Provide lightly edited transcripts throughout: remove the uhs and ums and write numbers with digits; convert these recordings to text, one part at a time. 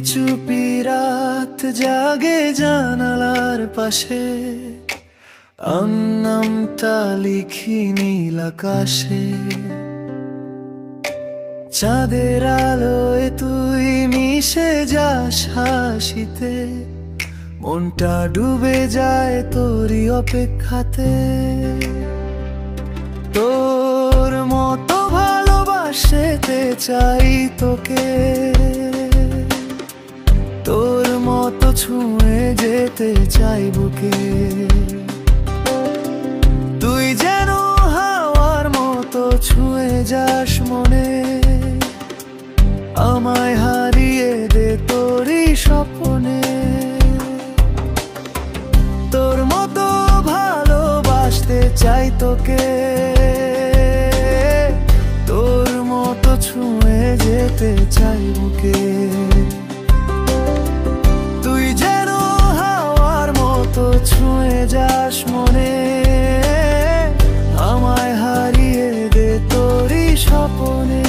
চুপি রাত জাগে জানালার পাশে, নামটা লিখি নীল আকাশে। চাঁদের আলোয় তুই মিশে যাস হাসিতে, মনটা ডুবে যায় তোরই অপেক্ষাতে। তোর মতো ভালোবাসতে চাই তোকে, তোর মতো ছুঁয়ে যেতে চাই বুকে। তুই যেন হাওয়ার মতো ছুঁয়ে যাস মনে, আমায় হারিয়ে দে তোরই স্বপ্নে। তোর মতো ভালোবাসতে চাই তোকে, তোর মতো ছুঁয়ে যেতে চাই বুকে। তুই যেন হাওয়ার মতো ছুঁয়ে যাস মনে, আমায় হারিয়ে দে তোরই স্বপ্নে।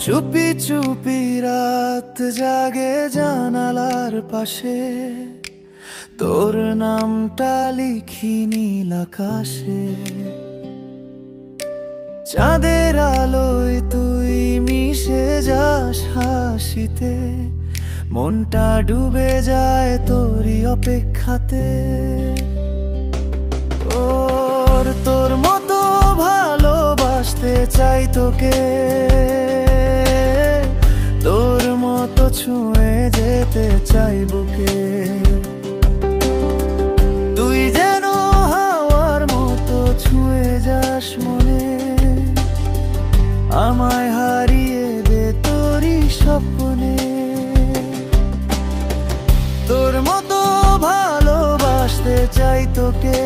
চুপি চুপি রাত জাগে জানালার পাশে, তোর নামটা লিখি নীল আকাশে। চাঁদের আলোয় তুই মিশে যাস হাসিতে, মনটা ডুবে যায় তোরই অপেক্ষাতে। তোর মতো ভালোবাসতে চাই তোকে, তোর মতো ছুঁয়ে যেতে চাই বুকে। তুই যেন হাওয়ার মতো ছুঁয়ে যাস মনে, আমায় হারিয়ে দে তোরই স্বপ্নে। তোর মতো ভালোবাসতে চাই তোকে,